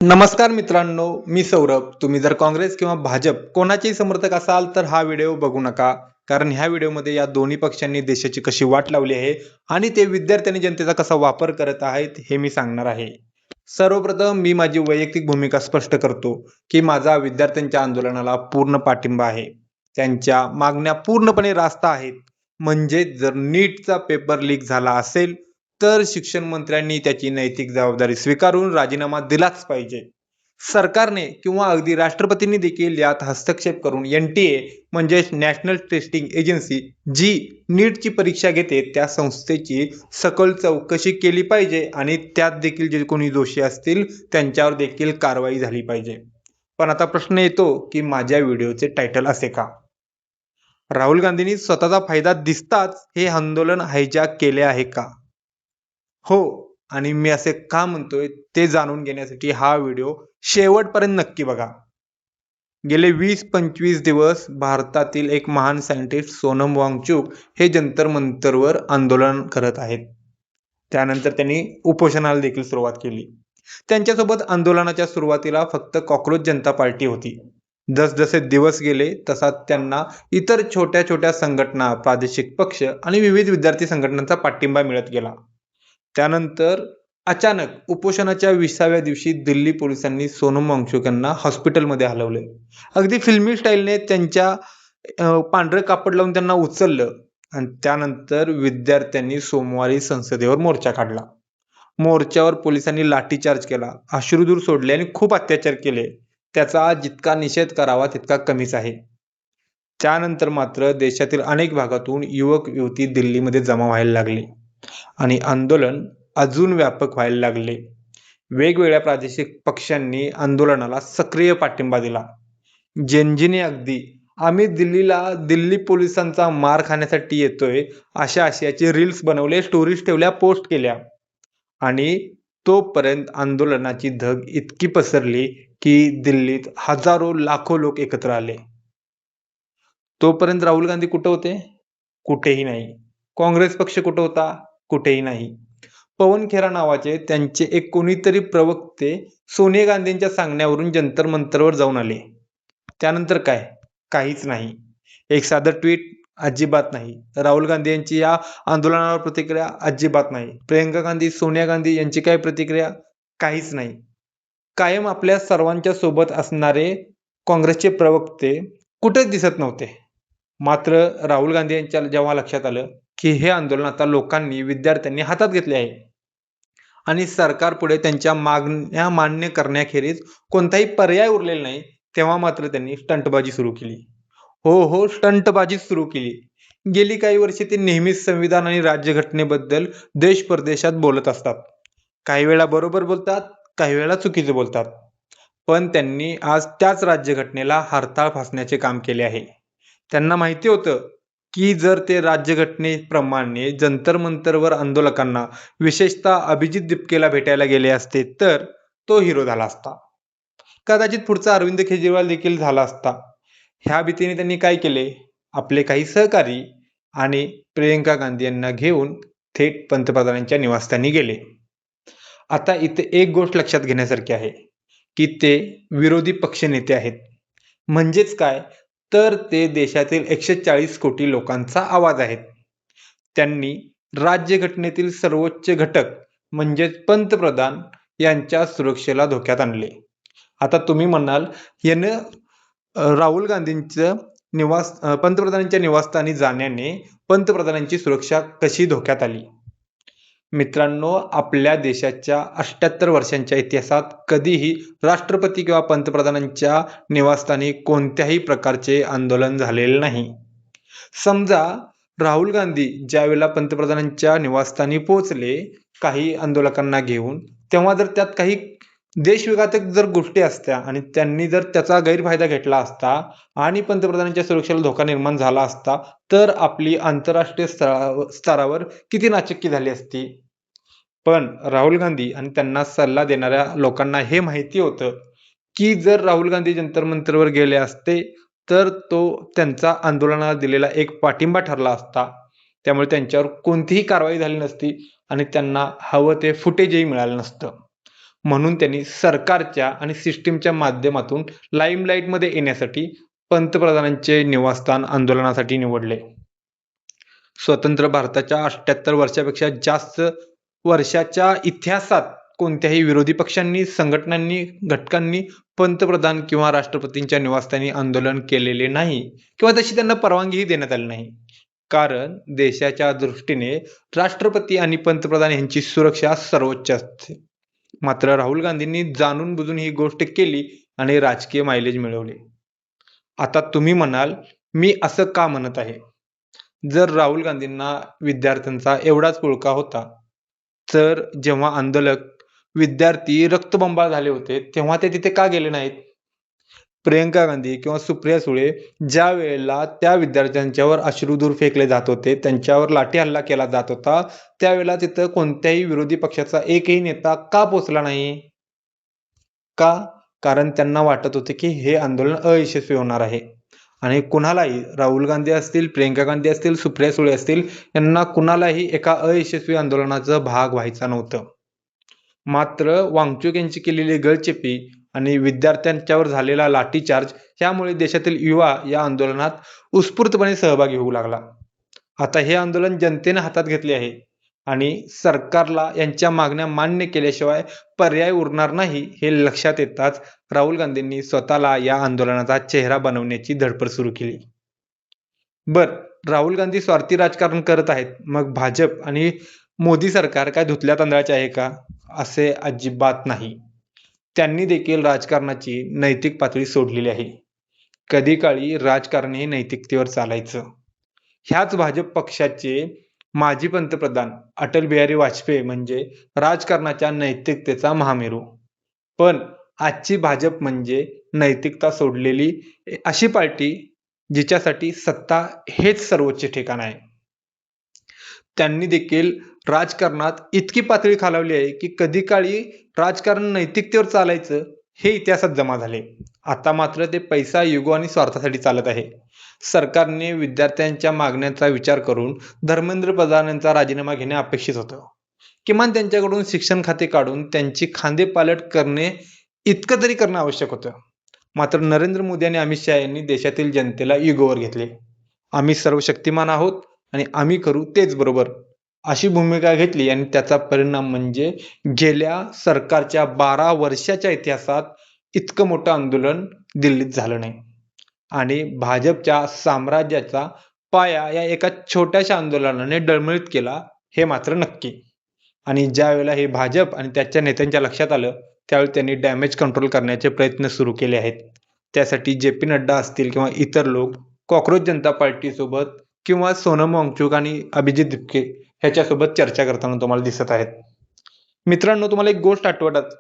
नमस्कार मित्रांनो, मी सौरभ. तुम्ही जर काँग्रेस किंवा भाजप कोणाचेही समर्थक असाल तर हा व्हिडिओ बघू नका. कारण ह्या व्हिडिओमध्ये या दोन्ही पक्षांनी देशाची कशी वाट लावली आहे आणि ते विद्यार्थ्यांनी जनतेचा कसा वापर करत आहेत हे मी सांगणार आहे. सर्वप्रथम मी माझी वैयक्तिक भूमिका स्पष्ट करतो की माझा विद्यार्थ्यांच्या आंदोलनाला पूर्ण पाठिंबा आहे. त्यांच्या मागण्या पूर्णपणे रास्त आहेत. म्हणजे जर नीटचा पेपर लीक झाला असेल तर शिक्षण मंत्र्यांनी त्याची नैतिक जबाबदारी स्वीकारून राजीनामा दिलाच पाहिजे. सरकारने किंवा अगदी राष्ट्रपतींनी देखील यात हस्तक्षेप करून NTA म्हणजे नॅशनल टेस्टिंग एजन्सी जी नीटची परीक्षा घेते त्या संस्थेची सखोल चौकशी केली पाहिजे आणि त्यात देखील जे कोणी दोषी असतील त्यांच्यावर देखील कारवाई झाली पाहिजे. पण आता प्रश्न येतो की माझ्या व्हिडिओचे टायटल असे का? राहुल गांधींनी स्वतःचा फायदा दिसताच हे आंदोलन हायजॅक केले आहे का? हो, आणि मी असे का म्हणतोय ते जाणून घेण्यासाठी हा व्हिडिओ शेवटपर्यंत नक्की बघा. गेले 20-25 दिवस भारतातील एक महान सायंटिस्ट सोनम वांगचुक हे जंतर मंतरवर आंदोलन करत आहेत. त्यानंतर त्यांनी उपोषणाला देखील सुरुवात केली. त्यांच्यासोबत आंदोलनाच्या सुरुवातीला फक्त कॉकरोच जनता पार्टी होती. जसजसे दिवस गेले तसा त्यांना इतर छोट्या छोट्या संघटना, प्रादेशिक पक्ष आणि विविध विद्यार्थी संघटनांचा पाठिंबा मिळत गेला. त्यानंतर अचानक उपोषणाच्या 20व्या दिवशी दिल्ली पोलिसांनी सोनम वांगचुक यांना हॉस्पिटलमध्ये हलवले. अगदी फिल्मी स्टाईलने त्यांच्या पांढरं कापड लावून त्यांना उचललं आणि त्यानंतर विद्यार्थ्यांनी सोमवारी संसदेवर मोर्चा काढला. मोर्चावर पोलिसांनी लाठीचार्ज केला, अश्रुधूर सोडले आणि खूप अत्याचार केले. त्याचा जितका निषेध करावा तितका कमीच आहे. त्यानंतर मात्र देशातील अनेक भागातून युवक युवती दिल्लीमध्ये जमा व्हायला लागले आणि आंदोलन अजून व्यापक व्हायला लागले. वेगवेगळ्या प्रादेशिक पक्षांनी आंदोलनाला सक्रिय पाठिंबा दिला. जेनजीने अगदी आम्ही दिल्ली पोलिसांचा मार खाण्यासाठी येतोय अशा आशयाचे रील्स बनवले, स्टोरीज ठेवल्या, पोस्ट केल्या आणि तोपर्यंत आंदोलनाची धग इतकी पसरली की दिल्लीत हजारो लाखो लोक एकत्र आले. तोपर्यंत राहुल गांधी कुठे होते? कुठेही नाही. काँग्रेस पक्ष कुठे होता? कुठेही नाही. पवन खेरा नावाचे त्यांचे एक कोणीतरी प्रवक्ते सोनिया गांधींच्या सांगण्यावरून जंतर मंतरवर जाऊन आले. त्यानंतर काय? काहीच नाही. एक साधं ट्विट अजिबात नाही. राहुल गांधी यांची या आंदोलनावर प्रतिक्रिया अजिबात नाही. प्रियंका गांधी, सोनिया गांधी यांची काय प्रतिक्रिया? काहीच नाही. कायम आपल्या सर्वांच्या सोबत असणारे काँग्रेसचे प्रवक्ते कुठेच दिसत नव्हते. मात्र राहुल गांधी यांच्या जेव्हा लक्षात आलं की हे आंदोलन आता लोकांनी, विद्यार्थ्यांनी हातात घेतले आहे आणि सरकारपुढे त्यांच्या मागण्या मान्य करण्याखेरीज कोणताही पर्याय उरलेला नाही, तेव्हा मात्र त्यांनी स्टंटबाजी सुरू केली. हो, स्टंटबाजी सुरू केली. गेली काही वर्षे ते नेहमीच संविधान आणि राज्यघटनेबद्दल देश-परदेशात बोलत असतात. काही वेळा बरोबर बोलतात, काही वेळा चुकीचे बोलतात. पण त्यांनी आज त्याच राज्यघटनेला हरताळ फासण्याचे काम केले आहे. त्यांना माहिती होतं की जर ते राज्यघटनेप्रमाणे जंतर मंतरवर आंदोलकांना, विशेषतः अभिजित दिपकेला भेटायला गेले असते तर तो हिरो झाला असता. कदाचित पुढचा अरविंद केजरीवाल देखील झाला असता. ह्या भीतीने त्यांनी काय केले? आपले काही सहकारी आणि प्रियंका गांधी यांना घेऊन थेट पंतप्रधानांच्या निवासस्थानी गेले. आता इथे एक गोष्ट लक्षात घेण्यासारखी आहे की ते विरोधी पक्षनेते आहेत. म्हणजेच काय? तर ते देशातील 140 कोटी लोकांचा आवाज आहेत. त्यांनी राज्यघटनेतील सर्वोच्च घटक म्हणजेच पंतप्रधान यांच्या सुरक्षेला धोक्यात आणले. आता तुम्ही म्हणाल यानं राहुल गांधींचं पंतप्रधानांच्या निवासस्थानी जाण्याने पंतप्रधानांची सुरक्षा कशी धोक्यात आली? मित्रांनो, आपल्या देशाच्या 78 वर्षांच्या इतिहासात कधीही राष्ट्रपती किंवा पंतप्रधानांच्या निवासस्थानी कोणत्याही प्रकारचे आंदोलन झालेले नाही. समजा राहुल गांधी ज्यावेळेला पंतप्रधानांच्या निवासस्थानी पोहोचले काही आंदोलकांना घेऊन, तेव्हा जर त्यात काही देशविघातक जर गोष्टी असत्या आणि त्यांनी जर त्याचा गैरफायदा घेतला असता आणि पंतप्रधानांच्या सुरक्षेला धोका निर्माण झाला असता तर आपली आंतरराष्ट्रीय स्तरावर किती नाचक्की झाली असती. पण राहुल गांधी आणि त्यांना सल्ला देणाऱ्या लोकांना हे माहिती होतं की जर राहुल गांधी जंतर मंतरवर गेले असते तर तो त्यांचा आंदोलनाला दिलेला एक पाठिंबा ठरला असता. त्यामुळे त्यांच्यावर कोणतीही कारवाई झाली नसती आणि त्यांना हवं ते फुटेजही मिळालं नसतं. म्हणून त्यांनी सरकारच्या आणि सिस्टीमच्या माध्यमातून लाईमलाईटमध्ये येण्यासाठी पंतप्रधानांचे निवासस्थान आंदोलनासाठी निवडले. स्वतंत्र भारताच्या 78 वर्षापेक्षा जास्त वर्षाच्या इतिहासात कोणत्याही विरोधी पक्षांनी, संघटनांनी, घटकांनी पंतप्रधान किंवा राष्ट्रपतींच्या निवासस्थानी आंदोलन केलेले नाही किंवा तशी त्यांना परवानगीही देण्यात आली नाही. कारण देशाच्या दृष्टीने राष्ट्रपती आणि पंतप्रधान यांची सुरक्षा सर्वोच्च असते. मात्र राहुल गांधींनी जाणून बुजून ही गोष्ट केली आणि राजकीय मायलेज मिळवले. आता तुम्ही म्हणाल, मी असं का म्हणत आहे? जर राहुल गांधींना विद्यार्थ्यांचा एवढाच पुळका होता, तर जेव्हा आंदोलक विद्यार्थी रक्तबंबाळ झाले होते, तेव्हा ते तिथे का गेले नाहीत? प्रियंका गांधी किंवा सुप्रिया सुळे ज्या वेळेला त्या विद्यार्थ्यांच्यावर अश्रुधूर फेकले जात होते, त्यांच्यावर लाठी हल्ला केला जात होता, त्यावेळेला तिथं कोणत्याही विरोधी पक्षाचा एकही नेता का पोचला नाही? का? कारण त्यांना वाटत होते की हे आंदोलन अयशस्वी होणार आहे. आणि कुणालाही, राहुल गांधी असतील, प्रियंका गांधी असतील, सुप्रिया सुळे असतील, यांना कुणालाही एका अयशस्वी आंदोलनाचा भाग व्हायचा नव्हतं. मात्र वांगचूक यांची केलेली गळचेपी आणि विद्यार्थ्यांच्यावर झालेला लाठीचार्ज यामुळे देशातील युवा या आंदोलनात उत्स्फूर्तपणे सहभागी होऊ लागला. आता हे आंदोलन जनतेने हातात घेतले आहे आणि सरकारला यांच्या मागण्या मान्य केल्याशिवाय पर्याय उरणार नाही हे लक्षात येताच राहुल गांधींनी स्वतःला या आंदोलनाचा चेहरा बनवण्याची धडपड सुरू केली. राहुल गांधी स्वार्थी राजकारण करत आहेत, मग भाजप आणि मोदी सरकार काय धुतल्या तांदळाचे आहे का? असे अजिबात नाही. त्यांनी देखील राजकारणाची नैतिक पातळी सोडलेली आहे. कधी काळी राजकारण हे नैतिकतेवर चालायचं. ह्याच भाजप पक्षाचे माजी पंतप्रधान अटल बिहारी वाजपेयी म्हणजे राजकारणाच्या नैतिकतेचा महामेरू. पण आजची भाजप म्हणजे नैतिकता सोडलेली अशी पार्टी जिच्यासाठी सत्ता हेच सर्वोच्च ठिकाण आहे. त्यांनी देखील राजकारणात इतकी पातळी खालावली आहे की कधी काळी राजकारण नैतिकतेवर चालायचं हे इतिहासात जमा झाले. आता मात्र ते पैसा, युगो आणि स्वार्थासाठी चालत आहे. सरकारने विद्यार्थ्यांच्या मागण्यांचा विचार करून धर्मेंद्र प्रधान यांचा राजीनामा घेणे अपेक्षित होतं. किमान त्यांच्याकडून शिक्षण खाते काढून त्यांची खांदेपालट करणे इतकं तरी करणं आवश्यक होतं. मात्र नरेंद्र मोदी आणि अमित शहा यांनी देशातील जनतेला युगोवर घेतले. आम्ही सर्व शक्तिमान आहोत आणि आम्ही करू तेच बरोबर अशी भूमिका घेतली आणि त्याचा परिणाम म्हणजे गेल्या सरकारच्या 12 वर्षाच्या इतिहासात इतकं मोठं आंदोलन दिल्लीत झालं नाही. आणि भाजपच्या साम्राज्याचा पाया या एका छोट्याशा आंदोलनाने डळमळीत केला हे मात्र नक्की. आणि ज्या वेळेला हे भाजप आणि त्याच्या नेत्यांच्या लक्षात आलं, त्यावेळी त्यांनी डॅमेज कंट्रोल करण्याचे प्रयत्न सुरू केले आहेत. त्यासाठी जे.पी. नड्डा असतील किंवा इतर लोक कॉक्रोच जनता पार्टीसोबत किंवा सोनम वांगचूक आणि अभिजित दिपके ह्याच्यासोबत चर्चा करताना तुम्हाला दिसत आहेत. मित्रांनो, तुम्हाला एक गोष्ट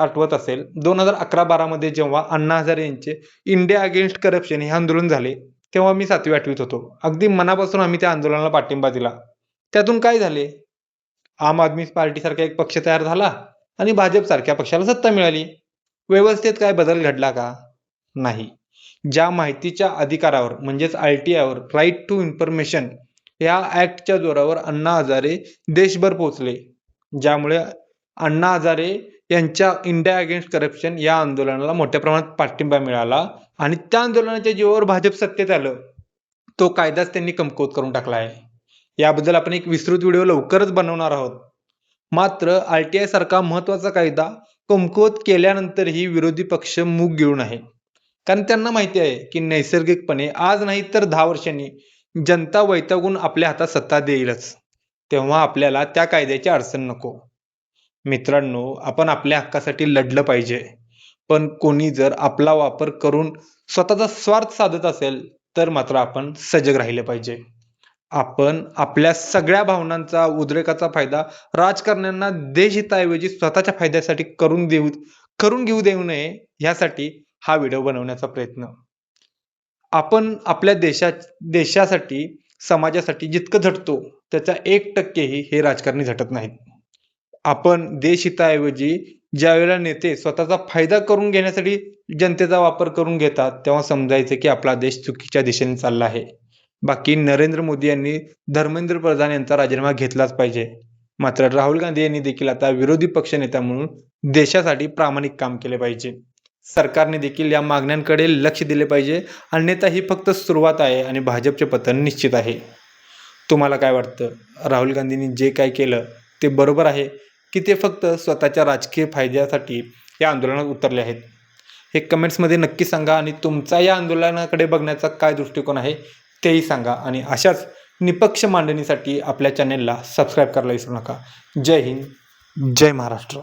आठवत असेल, 2011-12 मध्ये जेव्हा अण्णा हजारे यांचे इंडिया अगेन्स्ट करप्शन हे आंदोलन झाले, तेव्हा मी 7वी-8वीत होतो. अगदी मनापासून आम्ही त्या आंदोलनाला पाठिंबा दिला. त्यातून काय झाले? आम आदमी पार्टीसारखा एक पक्ष तयार झाला आणि भाजप सारख्या पक्षाला सत्ता मिळाली. व्यवस्थेत काय बदल घडला का? नाही. ज्या माहितीच्या अधिकारावर म्हणजेच RTIवर, राईट टू इन्फॉर्मेशन या ऍक्टच्या जोरावर अण्णा हजारे देशभर पोहोचले, ज्यामुळे अण्णा हजारे यांच्या इंडिया अगेन्स्ट करप्शन या आंदोलनाला मोठ्या प्रमाणात पाठिंबा मिळाला आणि त्या आंदोलनाच्या जीवावर भाजप सत्तेत आलं. तो कायदाच त्यांनी कमकुवत करून टाकला आहे. याबद्दल आपण एक विस्तृत व्हिडिओ लवकरच बनवणार आहोत. मात्र RTI सारखा महत्वाचा कायदा कमकुवत केल्यानंतरही विरोधी पक्ष मूग गिळून आहे. कारण त्यांना माहिती आहे की नैसर्गिकपणे आज नाही तर 10 वर्षांनी जनता वैतागून आपल्या हातात सत्ता देईलच. तेव्हा आपल्याला त्या कायद्याची अडचण नको. मित्रांनो, आपण आपल्या हक्कासाठी लढलं पाहिजे. पण कोणी जर आपला वापर करून स्वतःचा स्वार्थ साधत असेल तर मात्र आपण सजग राहिले पाहिजे. आपण आपल्या सगळ्या भावनांचा, उद्रेकाचा फायदा राजकारण्यांना देशहिताऐवजी स्वतःच्या फायद्यासाठी करून घेऊ देऊ नये, यासाठी हा व्हिडिओ बनवण्याचा प्रयत्न. आपण आपल्या देशासाठी, समाजासाठी जितकं झटतो त्याचा 1% हे राजकारणी झटत नाहीत. आपण देशहिताऐवजी ज्यावेळेला नेते स्वतःचा फायदा करून घेण्यासाठी जनतेचा वापर करून घेतात, तेव्हा समजायचं की आपला देश चुकीच्या दिशेने चालला आहे. बाकी नरेंद्र मोदी यांनी धर्मेंद्र प्रधान यांचा राजीनामा घेतलाच पाहिजे. मात्र राहुल गांधी यांनी देखील आता विरोधी पक्षनेता म्हणून देशासाठी प्रामाणिक काम केले पाहिजे. सरकारने देखील या मागण्यांकडे लक्ष दिले पाहिजे. अन्यथा ही फक्त सुरुवात आहे आणि भाजपचे पतन निश्चित आहे. तुम्हाला काय वाटतं? राहुल गांधींनी जे काय केलं ते बरोबर आहे की ते फक्त स्वतःच्या राजकीय फायद्यासाठी या आंदोलनात उतरले आहेत? हे कमेंट्समध्ये नक्की सांगा आणि तुमचा या आंदोलनाकडे बघण्याचा काय दृष्टिकोन आहे तेही सांगा. आणि अशाच निपक्ष मांडणीसाठी आपल्या चॅनेलला सबस्क्राईब करायला विसरू नका. जय हिंद, जय महाराष्ट्र.